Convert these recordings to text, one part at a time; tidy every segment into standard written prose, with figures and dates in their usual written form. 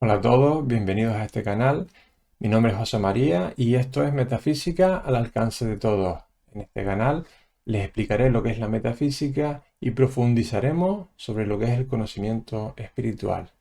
Hola a todos, bienvenidos a este canal. Mi nombre es José María y esto es Metafísica al alcance de todos. En este canal les explicaré lo que es la metafísica y profundizaremos sobre lo que es el conocimiento espiritual.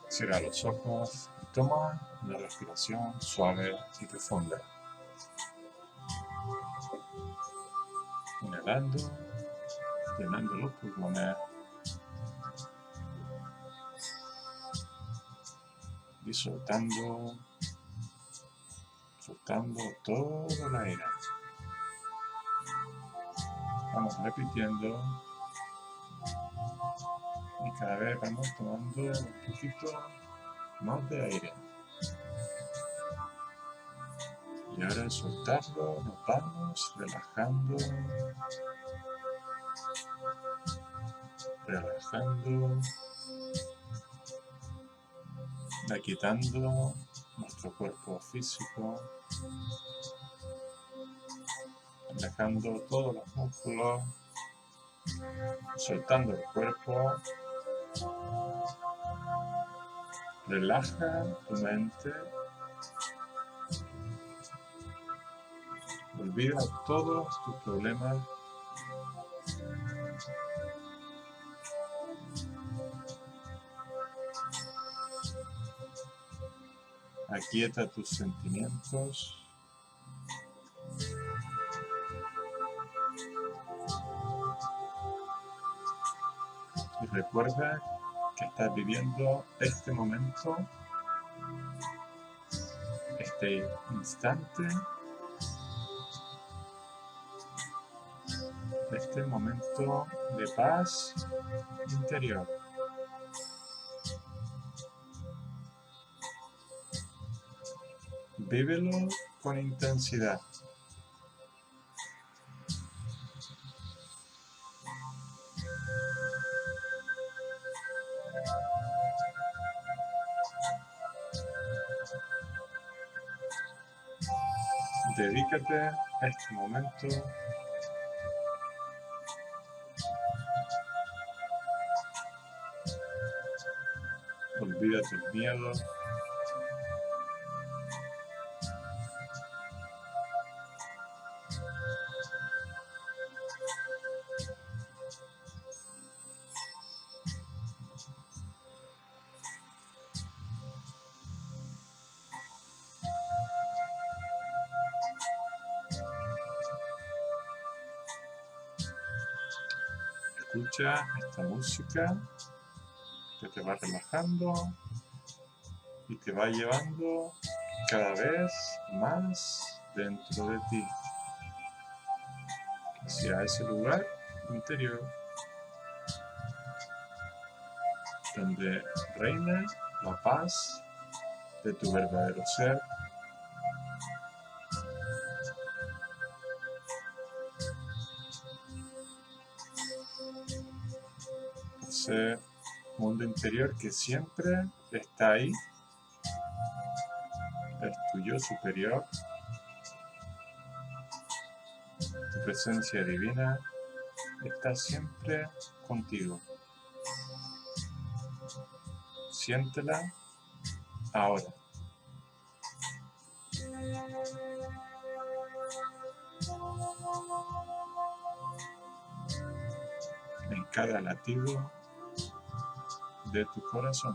Cierra los ojos y toma una respiración suave y profunda. Inhalando, llenando los pulmones y soltando todo el aire. Vamos repitiendo y cada vez vamos tomando un poquito más de aire. Y ahora al soltarlo nos vamos relajando, aquietando nuestro cuerpo físico, relajando todos los músculos, soltando el cuerpo. Relaja tu mente, olvida todos tus problemas. Aquieta tus sentimientos y recuerda que estás viviendo este momento, este instante, este momento de paz interior. Vívelo con intensidad. Dedícate a este momento. Olvida tus miedos. Escucha esta música que te va relajando y te va llevando cada vez más dentro de ti, hacia ese lugar interior donde reina la paz de tu verdadero ser. Ese mundo interior que siempre está ahí, es tu yo superior, tu presencia divina está siempre contigo. Siéntela ahora. En cada latido de tu corazón.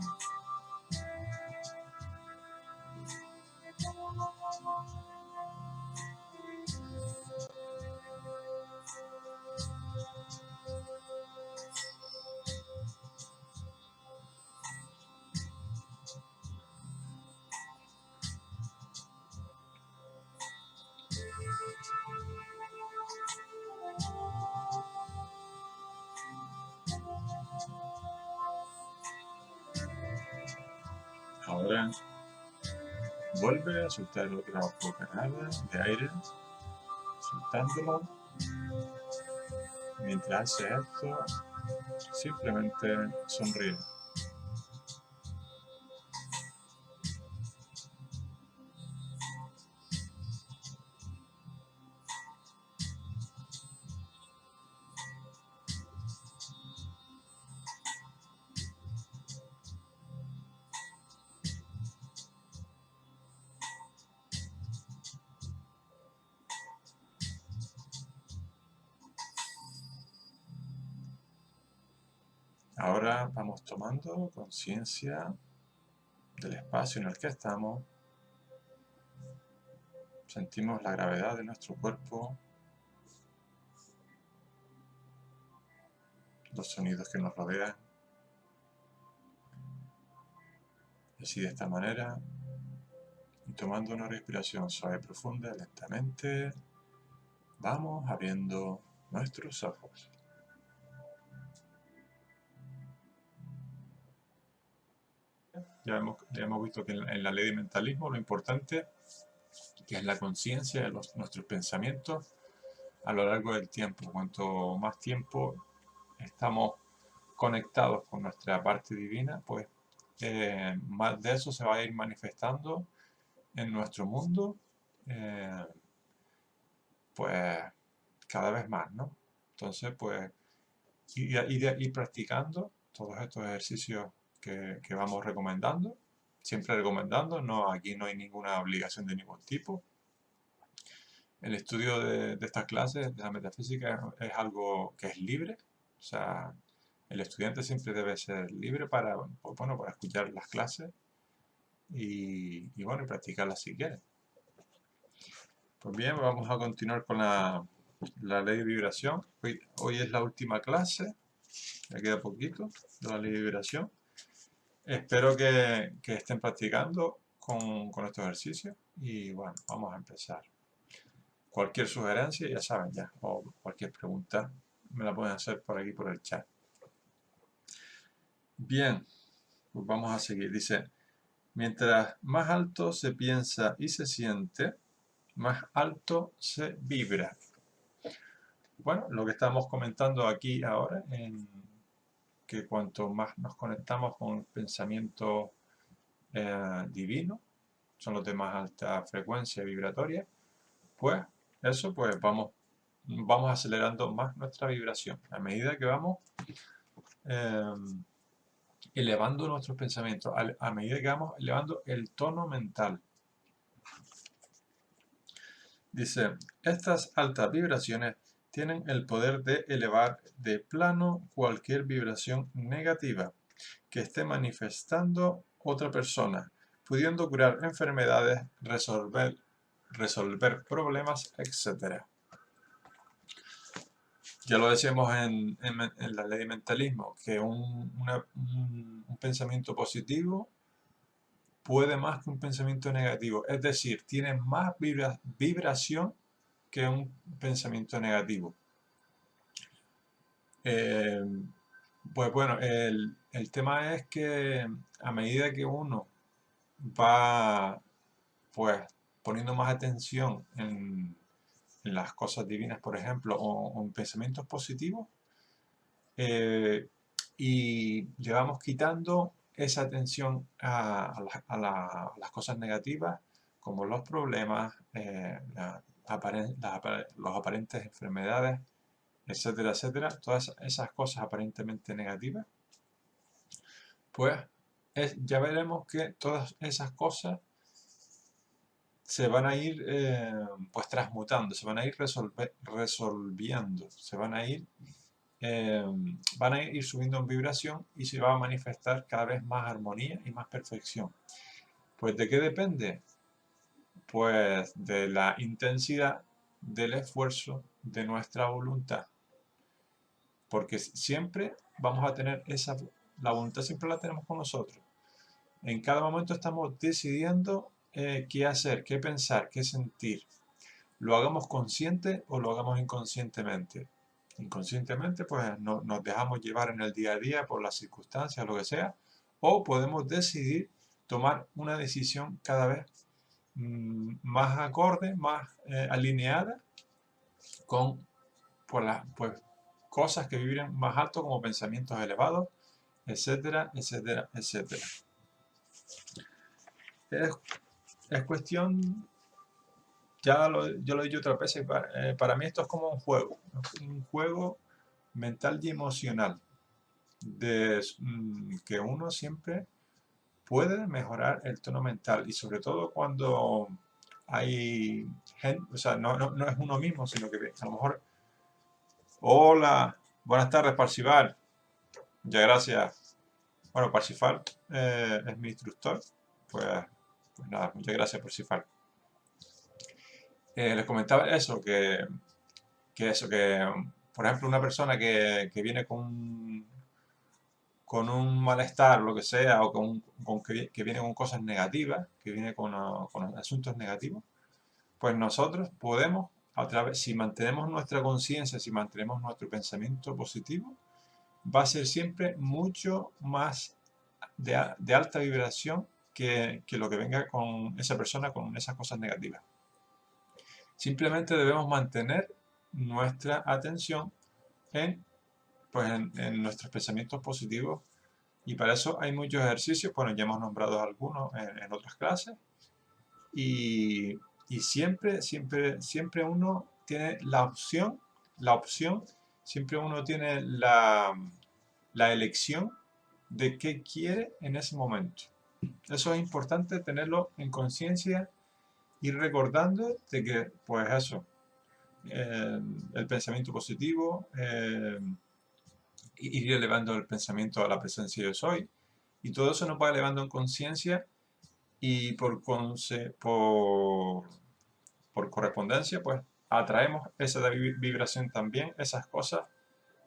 Ahora Vuelve a soltar el otra bocanada de aire, soltándolo. Mientras hace esto, simplemente sonríe. Ahora vamos tomando conciencia del espacio en el que estamos. Sentimos la gravedad de nuestro cuerpo, los sonidos que nos rodean. Y así de esta manera, y tomando una respiración suave y profunda, lentamente, vamos abriendo nuestros ojos. Ya hemos visto que en la ley de mentalismo lo importante que es la conciencia de nuestros pensamientos a lo largo del tiempo. Cuanto más tiempo estamos conectados con nuestra parte divina, pues más de eso se va a ir manifestando en nuestro mundo, pues cada vez más, ¿no? Entonces, pues ir practicando todos estos ejercicios que vamos recomendando, siempre recomendando, no, aquí no hay ninguna obligación de ningún tipo. El estudio de estas clases de la metafísica es algo que es libre, o sea, el estudiante siempre debe ser libre para, pues, bueno, para escuchar las clases y bueno, y practicarlas si quiere. Pues bien, vamos a continuar con la ley de vibración. Hoy es la última clase, ya queda poquito de la ley de vibración. Espero que estén practicando con estos ejercicios y bueno, vamos a empezar. Cualquier sugerencia, ya saben ya, o cualquier pregunta, me la pueden hacer por aquí por el chat. Bien, pues vamos a seguir. Dice, mientras más alto se piensa y se siente, más alto se vibra. Bueno, lo que estamos comentando aquí ahora, en que cuanto más nos conectamos con el pensamiento divino, son los de más alta frecuencia vibratoria, pues eso, pues vamos acelerando más nuestra vibración. A medida que vamos elevando nuestros pensamientos, a medida que vamos elevando el tono mental. Dice, estas altas vibraciones tienen el poder de elevar de plano cualquier vibración negativa que esté manifestando otra persona, pudiendo curar enfermedades, resolver problemas, etc. Ya lo decíamos en la ley de mentalismo, que un pensamiento positivo puede más que un pensamiento negativo. Es decir, tiene más vibración que un pensamiento negativo. Pues bueno, el tema es que a medida que uno va pues poniendo más atención en las cosas divinas, por ejemplo, o en pensamientos positivos, y le vamos quitando esa atención a las cosas negativas, como los problemas, los aparentes enfermedades, etcétera, etcétera, todas esas cosas aparentemente negativas, pues ya veremos que todas esas cosas se van a ir pues transmutando, se van a ir resolviendo, van a ir subiendo en vibración y se va a manifestar cada vez más armonía y más perfección. Pues ¿de qué depende? Pues de la intensidad del esfuerzo de nuestra voluntad. Porque siempre vamos a tener la voluntad siempre la tenemos con nosotros. En cada momento estamos decidiendo qué hacer, qué pensar, qué sentir. Lo hagamos consciente o lo hagamos inconscientemente. Inconscientemente, pues nos dejamos llevar en el día a día por las circunstancias, lo que sea, o podemos decidir tomar una decisión cada vez más acorde, más alineada con pues, cosas que vibren más alto como pensamientos elevados, etcétera, etcétera, etcétera. Es cuestión, yo lo he dicho otra vez, para mí esto es como un juego mental y emocional, que uno siempre puede mejorar el tono mental y sobre todo cuando hay gente, o sea, no es uno mismo, sino que a lo mejor, hola, buenas tardes, Parcival, muchas gracias. Bueno, Parsifal es mi instructor, pues, pues nada, muchas gracias, Parsifal. Les comentaba eso, que por ejemplo, una persona que viene con un malestar o lo que sea, o que viene con cosas negativas, que viene con asuntos negativos, pues nosotros podemos, si mantenemos nuestra conciencia, si mantenemos nuestro pensamiento positivo, va a ser siempre mucho más de alta vibración que lo que venga con esa persona con esas cosas negativas. Simplemente debemos mantener nuestra atención en nuestros pensamientos positivos y para eso hay muchos ejercicios, bueno, ya hemos nombrado algunos en otras clases y, y siempre uno tiene la opción, siempre uno tiene la elección de qué quiere en ese momento. Eso es importante tenerlo en conciencia y recordando de que, pues eso, el pensamiento positivo, ir elevando el pensamiento a la presencia yo soy, y todo eso nos va elevando en conciencia y por correspondencia, pues atraemos esa vibración también, esas cosas,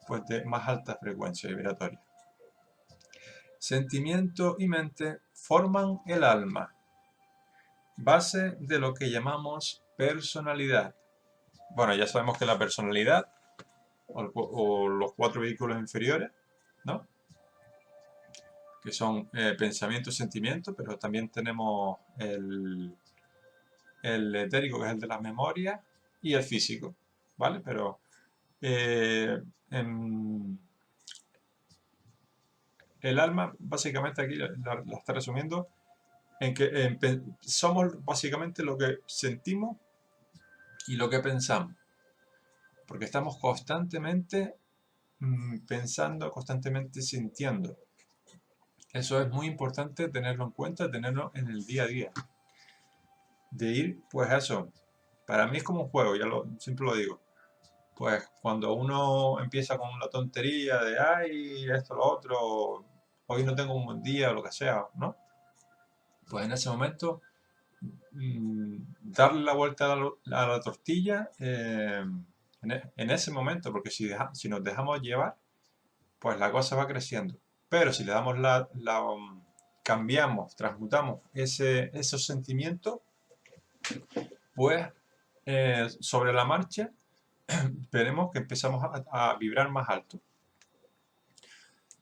pues de más alta frecuencia vibratoria. Sentimiento y mente forman el alma, base de lo que llamamos personalidad. Bueno, ya sabemos que la personalidad, o los 4 vehículos inferiores, ¿no? Que son pensamiento y sentimiento, pero también tenemos el etérico, que es el de las memorias, y el físico, ¿vale? Pero el alma, básicamente aquí la está resumiendo, en que somos básicamente lo que sentimos y lo que pensamos, porque estamos constantemente pensando, constantemente sintiendo. Eso es muy importante tenerlo en cuenta, tenerlo en el día a día. De ir, pues eso, para mí es como un juego, siempre lo digo. Pues cuando uno empieza con la tontería de, ay, esto, lo otro, hoy no tengo un buen día o lo que sea, ¿no? Pues en ese momento, darle la vuelta a la tortilla en ese momento, porque si nos dejamos llevar, pues la cosa va creciendo. Pero si le damos cambiamos, transmutamos esos sentimientos, pues sobre la marcha veremos que empezamos a vibrar más alto.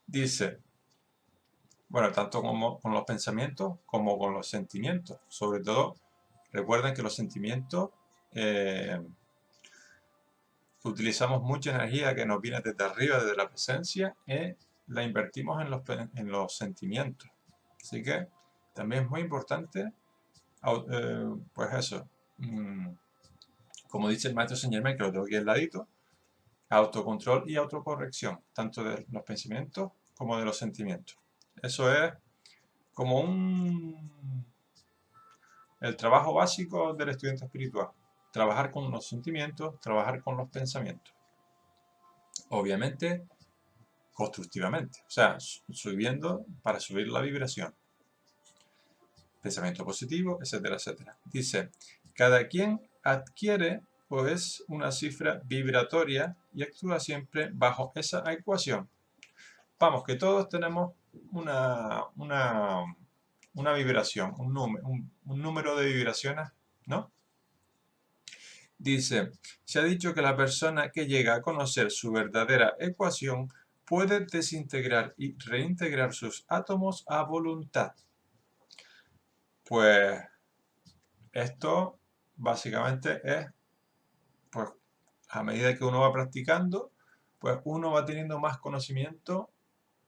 Dice, bueno, tanto como con los pensamientos como con los sentimientos. Sobre todo, recuerden que los sentimientos utilizamos mucha energía que nos viene desde arriba, desde la presencia, y la invertimos en los sentimientos. Así que también es muy importante, pues eso, como dice el maestro Saint Germain, que lo tengo aquí al ladito, autocontrol y autocorrección, tanto de los pensamientos como de los sentimientos. Eso es como el trabajo básico del estudiante espiritual. Trabajar con los sentimientos, trabajar con los pensamientos. Obviamente, constructivamente, o sea, subiendo para subir la vibración. Pensamiento positivo, etcétera, etcétera. Dice, cada quien adquiere pues una cifra vibratoria y actúa siempre bajo esa ecuación. Vamos, que todos tenemos una vibración, un número de vibraciones, ¿no? Dice, se ha dicho que la persona que llega a conocer su verdadera ecuación puede desintegrar y reintegrar sus átomos a voluntad. Pues Esto básicamente es, pues, a medida que uno va practicando, pues uno va teniendo más conocimiento,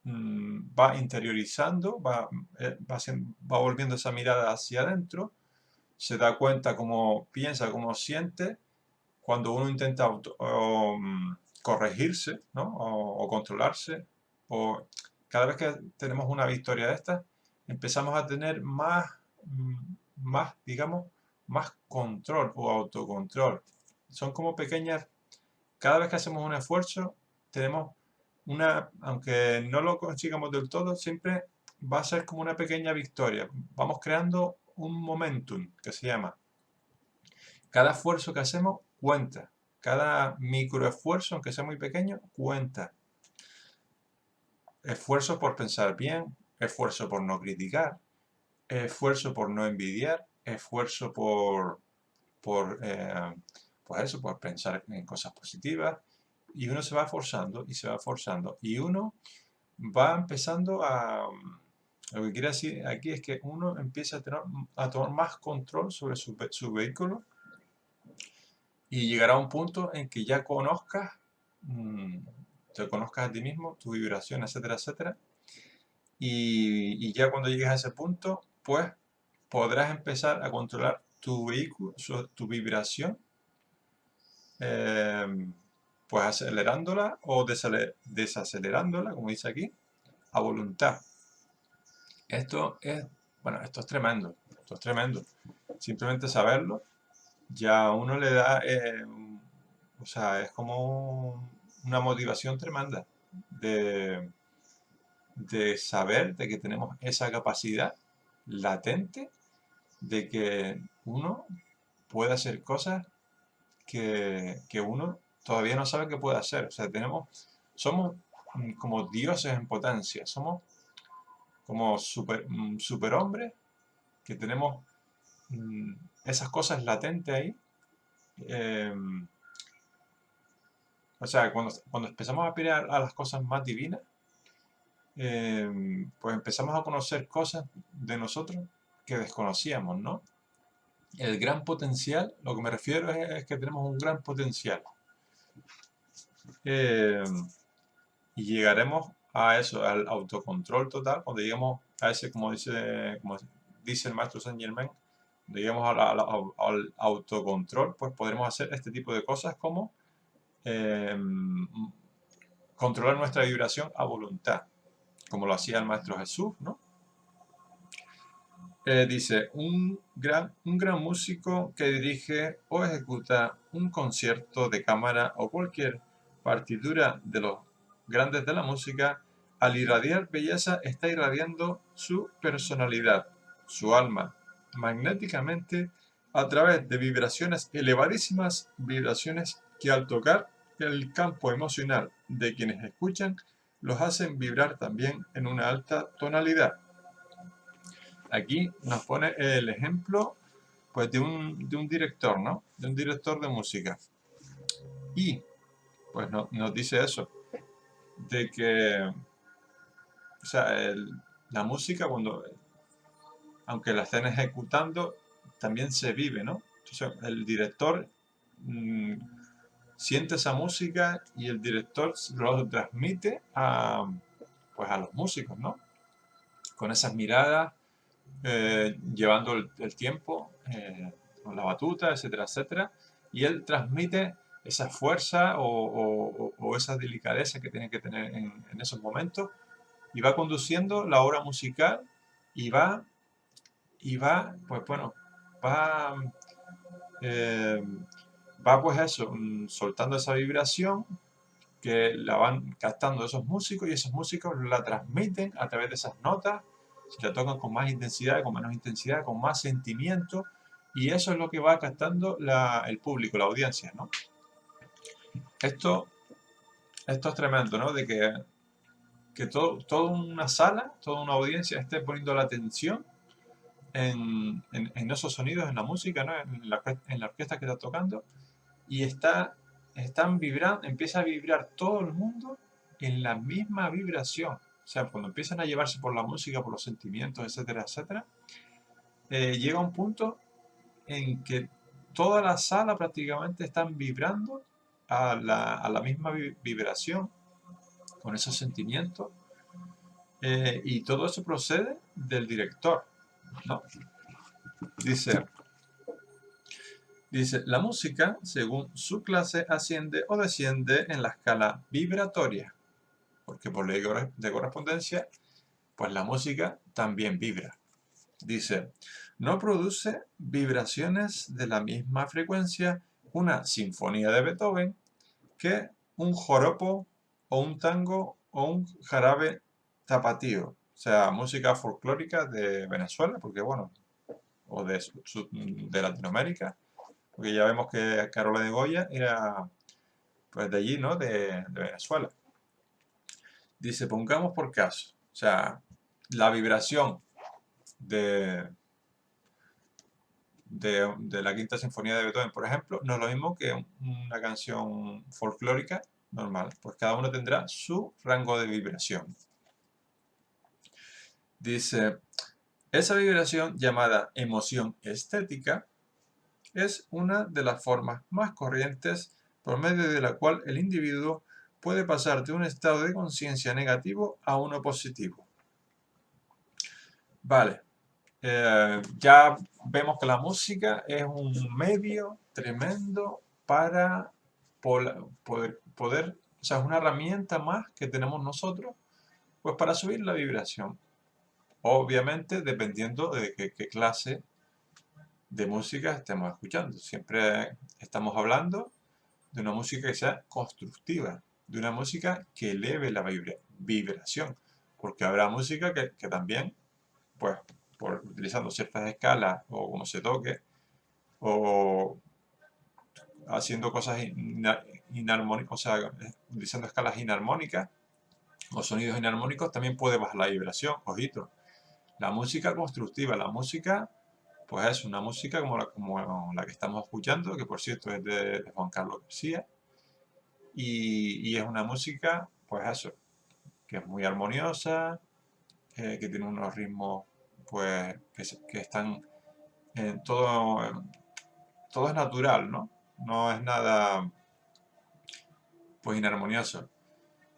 va interiorizando, va volviendo esa mirada hacia adentro, se da cuenta cómo piensa, cómo siente, cuando uno intenta corregirse, ¿no? O controlarse, o cada vez que tenemos una victoria de estas, empezamos a tener digamos, más control o autocontrol. Son como pequeñas, cada vez que hacemos un esfuerzo, tenemos aunque no lo consigamos del todo, siempre va a ser como una pequeña victoria. Vamos creando un momentum que se llama. Cada esfuerzo que hacemos cuenta. Cada microesfuerzo, aunque sea muy pequeño, cuenta. Esfuerzo por pensar bien, esfuerzo por no criticar, esfuerzo por no envidiar, esfuerzo pues eso, por pensar en cosas positivas. Y uno se va forzando y se va forzando. Y uno va empezando Lo que quiere decir aquí es que uno empieza a tomar más control sobre su vehículo, y llegará a un punto en que ya te conozcas a ti mismo, tu vibración, etcétera, etcétera. Y ya cuando llegues a ese punto, pues podrás empezar a controlar tu vehículo, tu vibración, eh, pues acelerándola o desacelerándola, como dice aquí, a voluntad. Esto es tremendo, esto es tremendo. Simplemente saberlo ya a uno le da, o sea, es como una motivación tremenda de, de saber de que tenemos esa capacidad latente de que uno puede hacer cosas que uno todavía no sabe que puede hacer. O sea, somos como dioses en potencia, somos como superhombres que tenemos mm, esas cosas latentes ahí. O sea, cuando empezamos a aspirar a las cosas más divinas, pues empezamos a conocer cosas de nosotros que desconocíamos, ¿no? El gran potencial, lo que me refiero es que tenemos un gran potencial. Eh, y llegaremos a eso, al autocontrol total, cuando lleguemos a ese, como dice el maestro Saint Germain, cuando lleguemos al autocontrol, pues podremos hacer este tipo de cosas como eh, controlar nuestra vibración a voluntad, como lo hacía el Maestro Jesús, ¿no? Dice, un gran músico que dirige o ejecuta un concierto de cámara o cualquier partitura de los grandes de la música, al irradiar belleza está irradiando su personalidad, su alma, magnéticamente a través de vibraciones elevadísimas, vibraciones que al tocar el campo emocional de quienes escuchan, los hacen vibrar también en una alta tonalidad. Aquí nos pone el ejemplo, pues, de un director, ¿no? De un director de música. Y pues nos dice eso, de que, o sea, la música, aunque la estén ejecutando, también se vive, ¿no? Entonces el director siente esa música y el director lo transmite pues a los músicos, ¿no? Con esas miradas, llevando el tiempo, con la batuta, etcétera, etcétera, y él transmite esa fuerza o esa delicadeza que tiene que tener en esos momentos, y va conduciendo la obra musical y pues bueno, va, eh, va pues eso, soltando esa vibración que la van captando esos músicos, y esos músicos la transmiten a través de esas notas, se la tocan con más intensidad, con menos intensidad, con más sentimiento, y eso es lo que va captando el público, la audiencia, ¿no? Esto es tremendo, ¿no? De que toda una sala, toda una audiencia esté poniendo la atención en esos sonidos, en la música, ¿no? En la orquesta que está tocando, y están vibrando, empieza a vibrar todo el mundo en la misma vibración. O sea, cuando empiezan a llevarse por la música, por los sentimientos, etcétera, etcétera, llega un punto en que toda la sala prácticamente están vibrando a la misma vibración, con esos sentimientos, y todo eso procede del director, ¿no? Dice, la música, según su clase, asciende o desciende en la escala vibratoria, porque por ley de correspondencia, pues la música también vibra. Dice, no produce vibraciones de la misma frecuencia una sinfonía de Beethoven que un joropo o un tango o un jarabe tapatío, o sea, música folclórica de Venezuela, porque bueno, o de Latinoamérica, porque ya vemos que Carola de Goya era pues de allí, ¿no? De Venezuela. Dice, pongamos por caso, o sea, la vibración de, de la Quinta Sinfonía de Beethoven, por ejemplo, no es lo mismo que una canción folclórica normal, pues cada uno tendrá su rango de vibración. Dice, esa vibración llamada emoción estética es una de las formas más corrientes por medio de la cual el individuo puede pasar de un estado de conciencia negativo a uno positivo. Vale, ya vemos que la música es un medio tremendo para poder, o sea, es una herramienta más que tenemos nosotros, pues para subir la vibración. Obviamente, dependiendo de qué clase de música estemos escuchando. Siempre estamos hablando de una música que sea constructiva, de una música que eleve la vibración, porque habrá música que también, pues, utilizando ciertas escalas o como se toque, o haciendo cosas inarmónicas, o sea, utilizando escalas inarmónicas o sonidos inarmónicos, también puede bajar la vibración. Ojito, la música constructiva, la música, pues es una música como la que estamos escuchando, que por cierto es de Juan Carlos García, y es una música, pues eso, que es muy armoniosa, que tiene unos ritmos, pues, que están en todo es natural, ¿no? No es nada, pues, inarmonioso.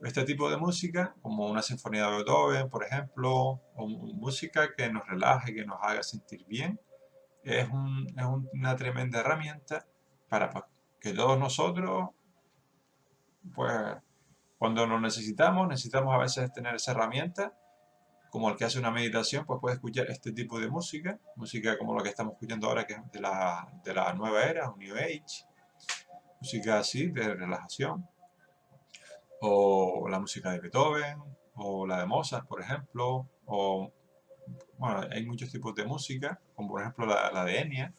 Este tipo de música, como una sinfonía de Beethoven, por ejemplo, o música que nos relaje, que nos haga sentir bien, es una tremenda herramienta para que todos nosotros, pues, cuando nos necesitamos a veces tener esa herramienta, como el que hace una meditación, pues puede escuchar este tipo de música, música como la que estamos escuchando ahora, que es de la nueva era, un New Age, música así, de relajación, o la música de Beethoven, o la de Mozart, por ejemplo, o, bueno, hay muchos tipos de música, como por ejemplo la de Enya,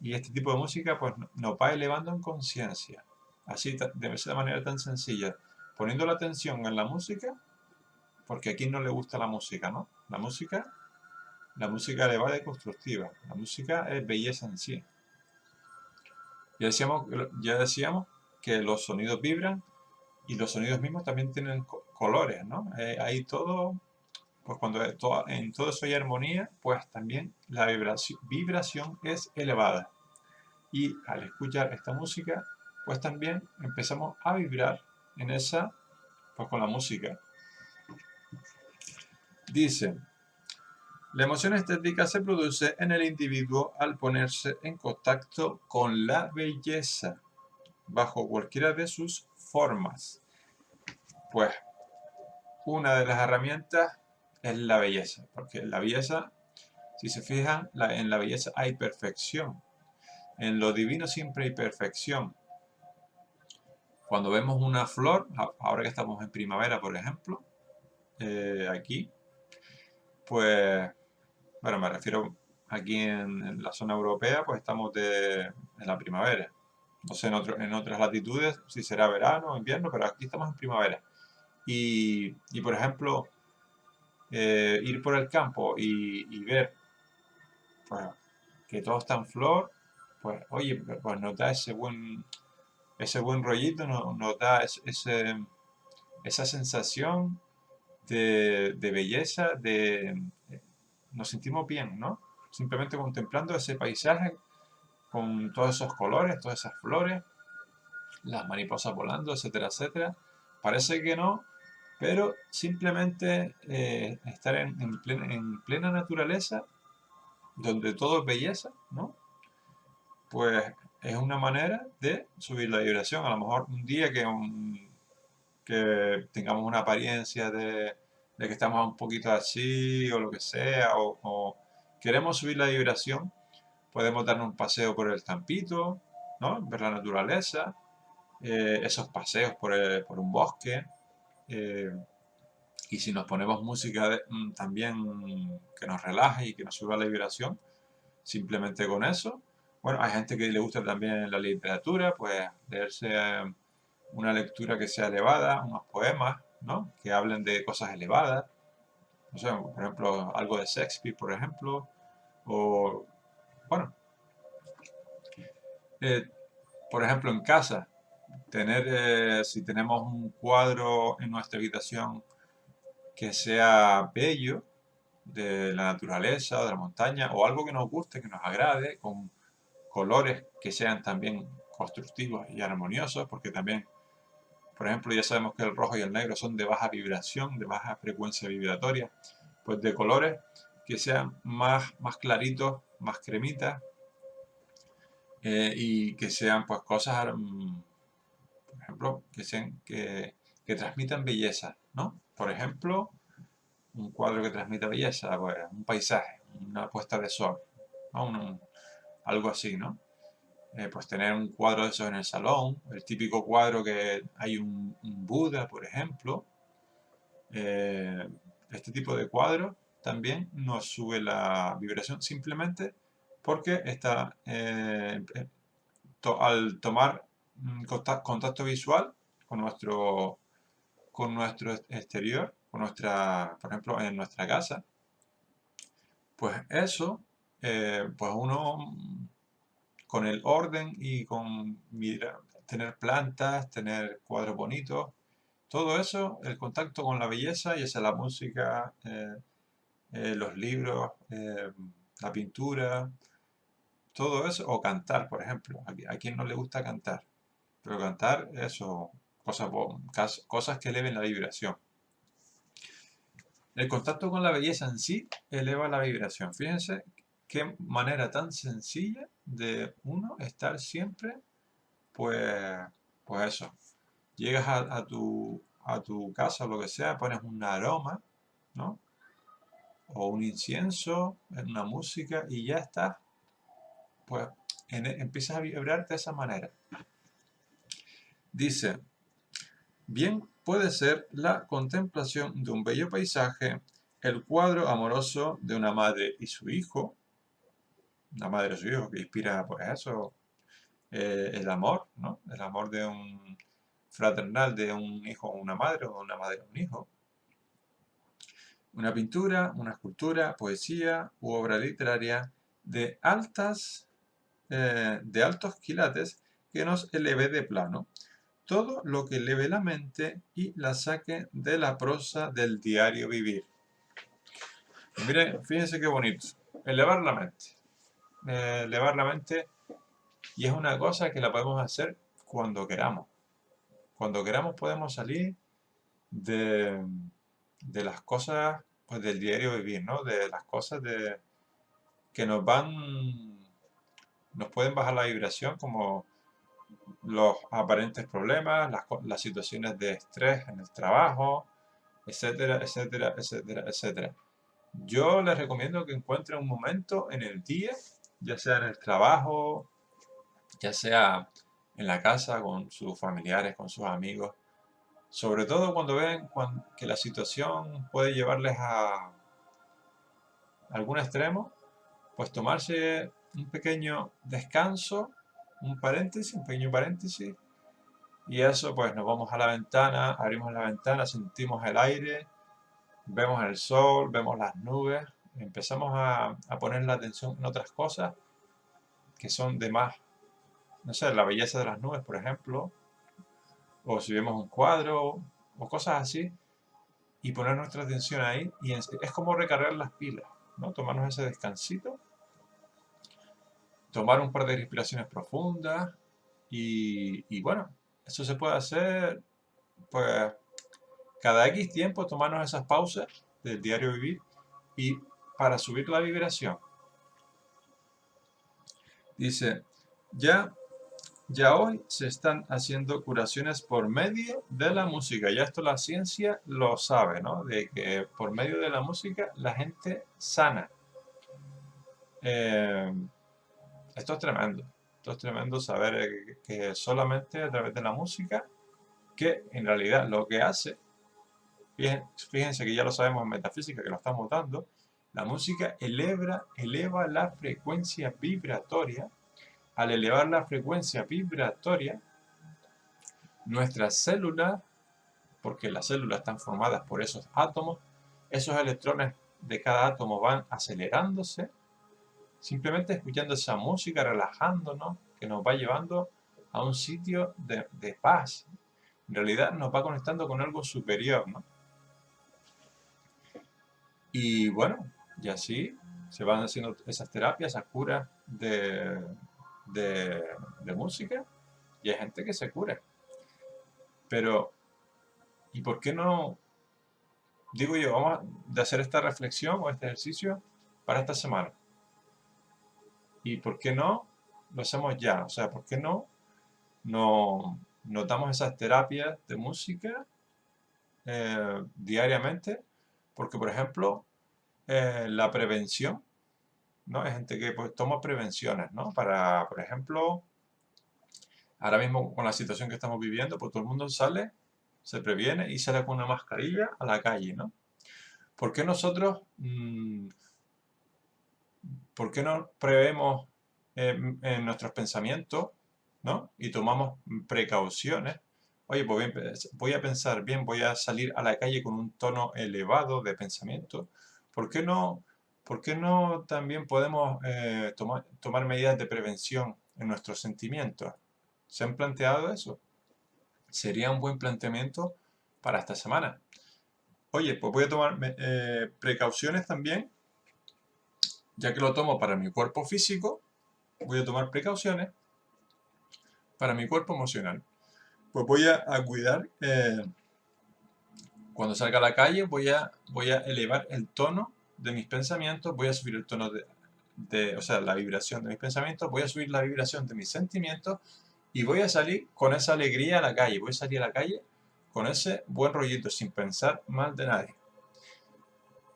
y este tipo de música pues nos va elevando en conciencia, así de esa manera tan sencilla, poniendo la atención en la música, porque a quien no le gusta la música, ¿no? La música elevada y constructiva, la música es belleza en sí. Ya decíamos que los sonidos vibran y los sonidos mismos también tienen colores, ¿no? Hay todo, pues cuando en todo eso hay armonía, pues también la vibración es elevada. Y al escuchar esta música, pues también empezamos a vibrar en esa, pues con la música. Dice, la emoción estética se produce en el individuo al ponerse en contacto con la belleza, bajo cualquiera de sus formas. Pues una de las herramientas es la belleza, porque la belleza, si se fijan, en la belleza hay perfección. En lo divino siempre hay perfección. Cuando vemos una flor, ahora que estamos en primavera, por ejemplo, aquí, pues, bueno, me refiero aquí en la zona europea, pues estamos en la primavera. No sé en otras latitudes si será verano o invierno, pero aquí estamos en primavera. Y por ejemplo, ir por el campo y ver pues, que todo está en flor, pues oye, pues nos da ese buen rollito, nos da esa sensación de belleza, nos sentimos bien, ¿no? simplemente contemplando ese paisaje con todos esos colores, todas esas flores, las mariposas volando, etcétera, etcétera. Parece que no, pero simplemente estar en plena naturaleza, donde todo es belleza, ¿no? Pues es una manera de subir la vibración. A lo mejor un día que tengamos una apariencia de que estamos un poquito así o lo que sea, o queremos subir la vibración, podemos darnos un paseo por el campito, ¿no? Ver la naturaleza, esos paseos por un bosque. eh, y si nos ponemos música también que nos relaje y que nos suba la vibración, simplemente con eso. Bueno, hay gente que le gusta también la literatura, pues leerse una lectura que sea elevada, unos poemas, ¿no? Que hablen de cosas elevadas. No sé, por ejemplo, algo de Shakespeare, por ejemplo. O, bueno, eh, por ejemplo, en casa, si tenemos un cuadro en nuestra habitación que sea bello, de la naturaleza, de la montaña, o algo que nos guste, que nos agrade, con colores que sean también constructivos y armoniosos, porque también, por ejemplo, ya sabemos que el rojo y el negro son de baja vibración, de baja frecuencia vibratoria, pues de colores que sean más claritos, más cremitas, y que sean pues cosas, por ejemplo, que transmitan belleza, ¿no? Por ejemplo, un cuadro que transmita belleza, pues un paisaje, una puesta de sol, ¿no? Algo así, ¿no? Pues tener un cuadro de esos en el salón, el típico cuadro que hay un Buda, por ejemplo. eh, este tipo de cuadros también nos sube la vibración simplemente porque al tomar contacto visual con nuestro exterior, por ejemplo, en nuestra casa, pues eso, pues uno con el orden y con tener plantas, tener cuadros bonitos, todo eso, el contacto con la belleza, ya sea la música, los libros, la pintura, todo eso, o cantar, por ejemplo. A quien no le gusta cantar, pero cantar, eso, cosas que eleven la vibración. El contacto con la belleza en sí eleva la vibración. Fíjense qué manera tan sencilla de uno estar siempre, pues, pues eso. Llegas a tu casa o lo que sea, pones un aroma, ¿no? O un incienso, una música y ya estás, pues empiezas a vibrar de esa manera. Dice, bien puede ser la contemplación de un bello paisaje, el cuadro amoroso de una madre y su hijo, una madre y su hijo que inspira pues eso, el amor, ¿no? El amor de un fraternal de un hijo a una madre o de una madre a un hijo. Una pintura, una escultura, poesía u obra literaria de de altos quilates que nos eleve de plano. Todo lo que eleve la mente y la saque de la prosa del diario vivir. Miren, fíjense qué bonito. Elevar la mente. Elevar la mente, y es una cosa que la podemos hacer cuando queramos. Cuando queramos podemos salir de, de las cosas pues, del diario vivir, ¿no? De las cosas que nos pueden bajar la vibración, como los aparentes problemas, las situaciones de estrés en el trabajo, etcétera, etcétera, etcétera, etcétera. Yo les recomiendo que encuentren un momento en el día, ya sea en el trabajo, ya sea en la casa, con sus familiares, con sus amigos, sobre todo cuando ven que la situación puede llevarles a algún extremo, pues tomarse un pequeño descanso, un pequeño paréntesis, y eso pues nos vamos a la ventana, abrimos la ventana, sentimos el aire, vemos el sol, vemos las nubes, empezamos a poner la atención en otras cosas que son de más, no sé, la belleza de las nubes, por ejemplo, o si vemos un cuadro, o cosas así, y poner nuestra atención ahí, y es como recargar las pilas, ¿no? Tomarnos ese descansito tomar un par de respiraciones profundas y bueno, eso se puede hacer pues cada X tiempo, tomarnos esas pausas del diario vivir y para subir la vibración. Dice, ya Ya hoy se están haciendo curaciones por medio de la música. Ya esto la ciencia lo sabe, ¿no? De que por medio de la música la gente sana. Eh, Esto es tremendo. Esto es tremendo saber que solamente a través de la música, que en realidad lo que hace, fíjense que ya lo sabemos en metafísica, que lo estamos dando, la música eleva la frecuencia vibratoria. Al elevar la frecuencia vibratoria, nuestras células, porque las células están formadas por esos electrones de cada átomo van acelerándose, simplemente escuchando esa música, relajándonos, que nos va llevando a un sitio de paz. En realidad nos va conectando con algo superior, ¿no? Y bueno, y así se van haciendo esas terapias, esas curas de música, y hay gente que se cura. Pero, ¿y por qué no? Digo yo, vamos a hacer esta reflexión o este ejercicio para esta semana. ¿Y por qué no lo hacemos ya? O sea, ¿por qué no notamos esas terapias de música diariamente? Porque, por ejemplo, la prevención, ¿no? Hay gente que pues, toma prevenciones, ¿no? Para, por ejemplo, ahora mismo con la situación que estamos viviendo, pues todo el mundo sale, se previene y sale con una mascarilla a la calle, ¿no? ¿Por qué nosotros ¿por qué no prevemos en nuestros pensamientos, ¿no? Y tomamos precauciones? Oye, pues voy a pensar bien, voy a salir a la calle con un tono elevado de pensamiento. ¿Por qué por qué no también podemos tomar medidas de prevención en nuestros sentimientos? ¿Se han planteado eso? Sería un buen planteamiento para esta semana. Oye, pues voy a tomar precauciones también, ya que lo tomo para mi cuerpo físico, voy a tomar precauciones para mi cuerpo emocional. Pues voy a cuidar, cuando salga a la calle, voy a elevar el tono de mis pensamientos, voy a subir el tono o sea, la vibración de mis pensamientos, voy a subir la vibración de mis sentimientos y voy a salir con esa alegría a la calle, voy a salir a la calle con ese buen rollito, sin pensar mal de nadie.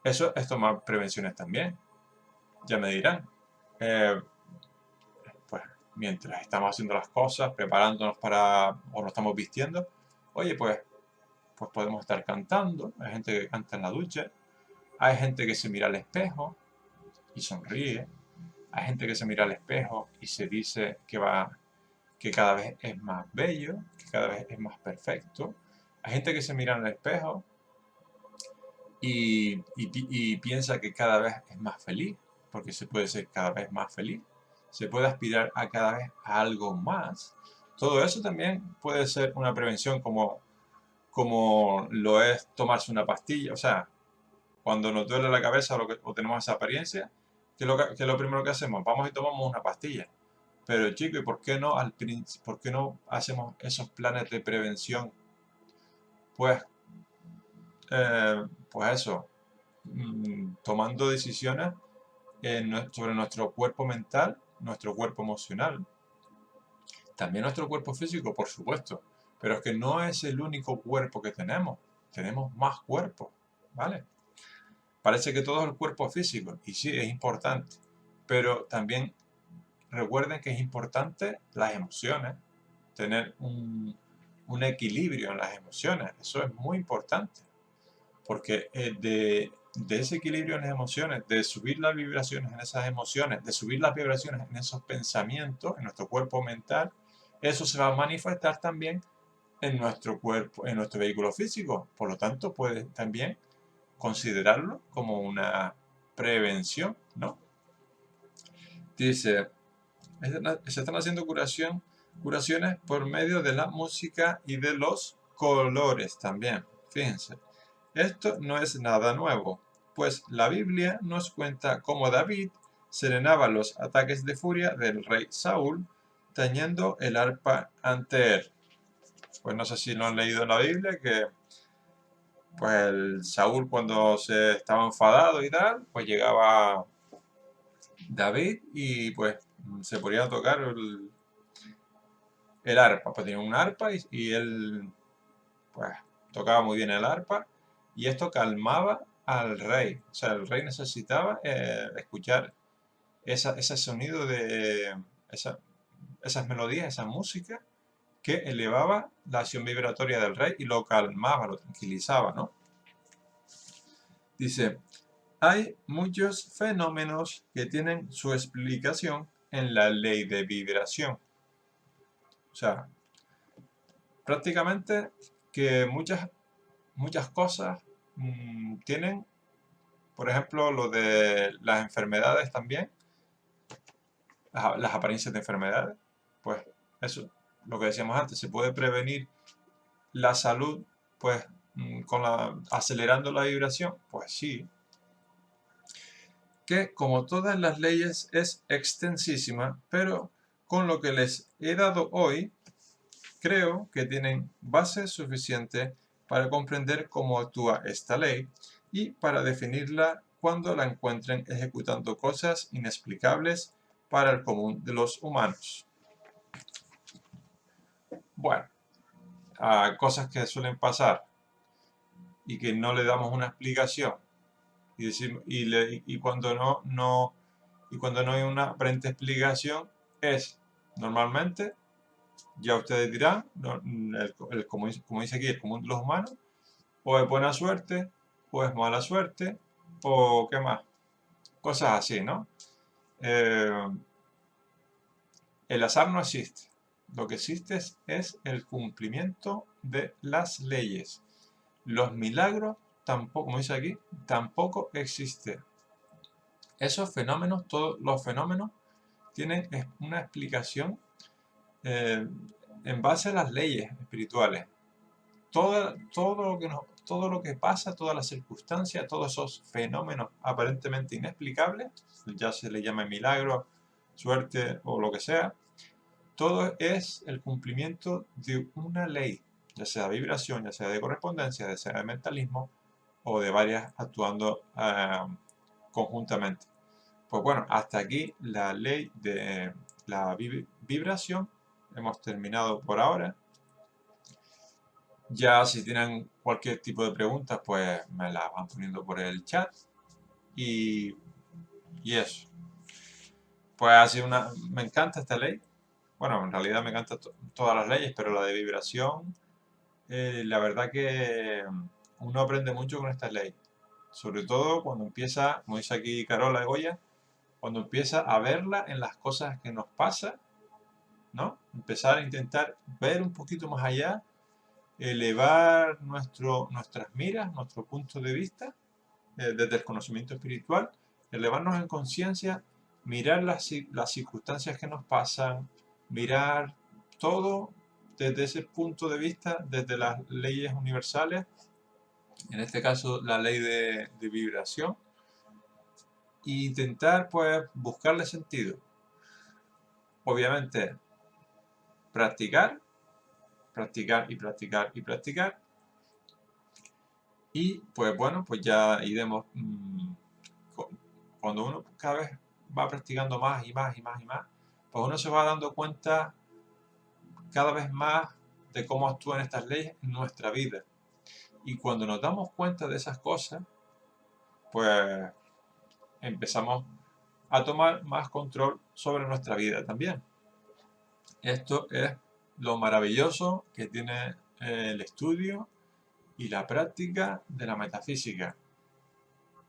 Eso es tomar prevenciones también, ya me dirán. Pues mientras estamos haciendo las cosas, preparándonos o nos estamos vistiendo, oye, pues podemos estar cantando. Hay gente que canta en la ducha, hay gente que se mira al espejo y sonríe, hay gente que se mira al espejo y se dice que cada vez es más bello, que cada vez es más perfecto. Hay gente que se mira al espejo y piensa que cada vez es más feliz, porque se puede ser cada vez más feliz, se puede aspirar a cada vez a algo más. Todo eso también puede ser una prevención como lo es tomarse una pastilla. O sea, cuando nos duele la cabeza o tenemos esa apariencia, ¿qué es lo primero que hacemos? Vamos y tomamos una pastilla. Pero chico, ¿y por qué no hacemos esos planes de prevención? Pues, pues eso, tomando decisiones sobre nuestro cuerpo mental, nuestro cuerpo emocional, también nuestro cuerpo físico, por supuesto, pero es que no es el único cuerpo que tenemos más cuerpos, ¿vale? Parece que todo es el cuerpo físico, y sí, es importante, pero también recuerden que es importante las emociones, tener un equilibrio en las emociones, eso es muy importante, porque de ese equilibrio en las emociones, de subir las vibraciones en esas emociones, de subir las vibraciones en esos pensamientos, en nuestro cuerpo mental, eso se va a manifestar también en nuestro cuerpo, en nuestro vehículo físico. Por lo tanto, puede también considerarlo como una prevención, ¿no? Dice, se están haciendo curaciones por medio de la música y de los colores también. Fíjense, esto no es nada nuevo, pues la Biblia nos cuenta cómo David serenaba los ataques de furia del rey Saúl, tañendo el arpa ante él. Pues no sé si lo han leído en la Biblia, que pues el Saúl cuando se estaba enfadado y tal, pues llegaba David y pues se ponía a tocar el arpa. Pues tenía un arpa y él pues tocaba muy bien el arpa y esto calmaba al rey. O sea, el rey necesitaba escuchar ese sonido de esas melodías, esa música que elevaba la acción vibratoria del rey y lo calmaba, lo tranquilizaba, ¿no? Dice, hay muchos fenómenos que tienen su explicación en la ley de vibración. O sea, prácticamente que muchas cosas tienen, por ejemplo, lo de las enfermedades también, las apariencias de enfermedades, pues eso, lo que decíamos antes, se puede prevenir la salud, pues acelerando la vibración, pues sí, que como todas las leyes es extensísima, pero con lo que les he dado hoy, creo que tienen base suficiente para comprender cómo actúa esta ley y para definirla cuando la encuentren ejecutando cosas inexplicables para el común de los humanos. Bueno, cosas que suelen pasar y que no le damos una explicación y cuando no hay una aparente explicación es normalmente, ya ustedes dirán, como dice aquí, el común de los humanos, o es buena suerte, o es mala suerte, o qué más, cosas así, ¿no? El azar no existe. Lo que existe es el cumplimiento de las leyes. Los milagros tampoco, como dice aquí, tampoco existen. Esos fenómenos, todos los fenómenos, tienen una explicación en base a las leyes espirituales. Todo lo que pasa, todas las circunstancias, todos esos fenómenos aparentemente inexplicables, ya se le llama milagro, suerte o lo que sea, todo es el cumplimiento de una ley, ya sea de vibración, ya sea de correspondencia, ya sea de mentalismo o de varias actuando conjuntamente. Pues bueno, hasta aquí la ley de la vibración. Hemos terminado por ahora. Ya si tienen cualquier tipo de preguntas, pues me las van poniendo por el chat. Y eso. Pues así me encanta esta ley. Bueno, en realidad me encantan todas las leyes, pero la de vibración, la verdad que uno aprende mucho con esta ley. Sobre todo cuando empieza, como dice aquí Carola de Goya, cuando empieza a verla en las cosas que nos pasa, ¿no? Empezar a intentar ver un poquito más allá, elevar nuestras miras, nuestro punto de vista, desde el conocimiento espiritual, elevarnos en conciencia, mirar las circunstancias que nos pasan, mirar todo desde ese punto de vista, desde las leyes universales, en este caso la ley de vibración, e intentar pues buscarle sentido. Obviamente, practicar y practicar y practicar. Y pues bueno, pues ya iremos, cuando uno cada vez va practicando más y más y más y más, pues uno se va dando cuenta cada vez más de cómo actúan estas leyes en nuestra vida. Y cuando nos damos cuenta de esas cosas, pues empezamos a tomar más control sobre nuestra vida también. Esto es lo maravilloso que tiene el estudio y la práctica de la metafísica,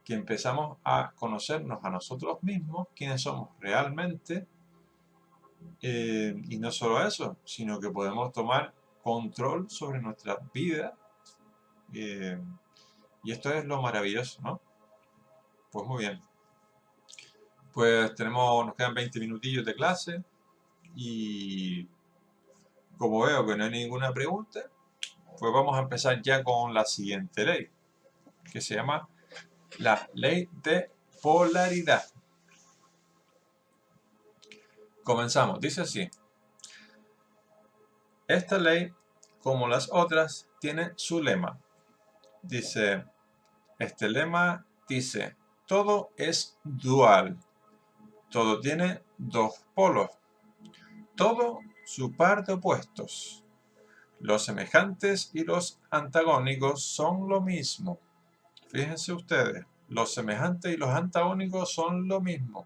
que empezamos a conocernos a nosotros mismos, quiénes somos realmente, y no solo eso, sino que podemos tomar control sobre nuestra vida, y esto es lo maravilloso, ¿no? Pues muy bien. Pues nos quedan 20 minutillos de clase, y como veo que no hay ninguna pregunta, pues vamos a empezar ya con la siguiente ley, que se llama la ley de polaridad. Comenzamos. Dice así. Esta ley, como las otras, tiene su lema. Dice, este lema dice, todo es dual. Todo tiene dos polos. Todo su par de opuestos. Los semejantes y los antagónicos son lo mismo. Fíjense ustedes, los semejantes y los antagónicos son lo mismo.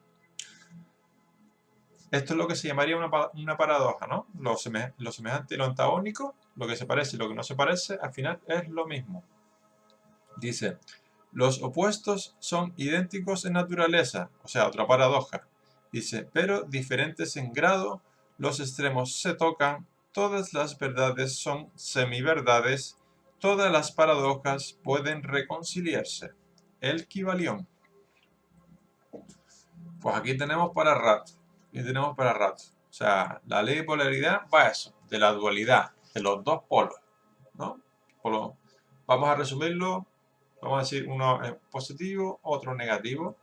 Esto es lo que se llamaría una paradoja, ¿no? Lo semejante y lo antagónico, lo que se parece y lo que no se parece, al final es lo mismo. Dice, los opuestos son idénticos en naturaleza, o sea, otra paradoja. Dice, pero diferentes en grado, los extremos se tocan, todas las verdades son semiverdades, todas las paradojas pueden reconciliarse. El Kybalión. Pues aquí tenemos para rato. Aquí tenemos para rato. O sea, la ley de polaridad va a eso, de la dualidad, de los dos polos, ¿no? Vamos a resumirlo, vamos a decir uno es positivo, otro negativo,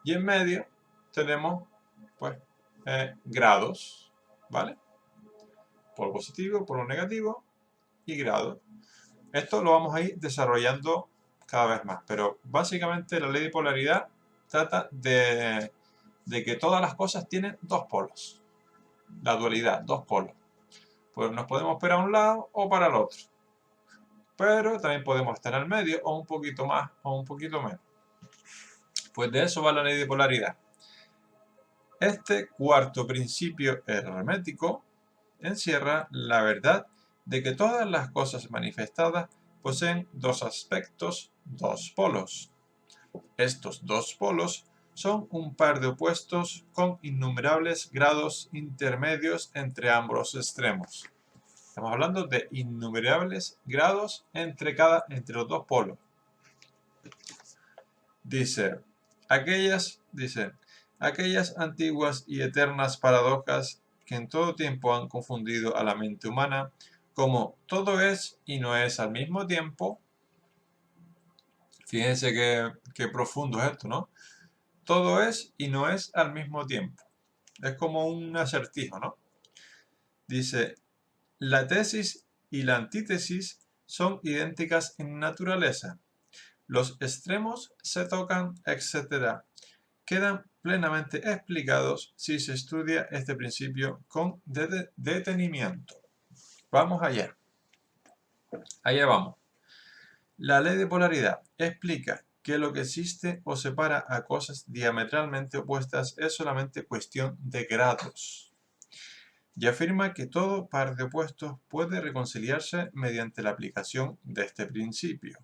y en medio tenemos, pues, grados, ¿vale? Polo positivo, polo negativo y grados. Esto lo vamos a ir desarrollando cada vez más, pero básicamente la ley de polaridad trata de que todas las cosas tienen dos polos. La dualidad, dos polos. Pues nos podemos para un lado o para el otro. Pero también podemos estar al medio o un poquito más o un poquito menos. Pues de eso va la ley de polaridad. Este cuarto principio hermético encierra la verdad de que todas las cosas manifestadas poseen dos aspectos, dos polos. Estos dos polos son un par de opuestos con innumerables grados intermedios entre ambos extremos. Estamos hablando de innumerables grados entre los dos polos. Dice, aquellas antiguas y eternas paradojas que en todo tiempo han confundido a la mente humana, como todo es y no es al mismo tiempo. Fíjense qué profundo es esto, ¿no? Todo es y no es al mismo tiempo. Es como un acertijo, ¿no? Dice, la tesis y la antítesis son idénticas en naturaleza. Los extremos se tocan, etc. Quedan plenamente explicados si se estudia este principio con detenimiento. Vamos allá. Allá vamos. La ley de polaridad explica que lo que existe o separa a cosas diametralmente opuestas es solamente cuestión de grados. Y afirma que todo par de opuestos puede reconciliarse mediante la aplicación de este principio.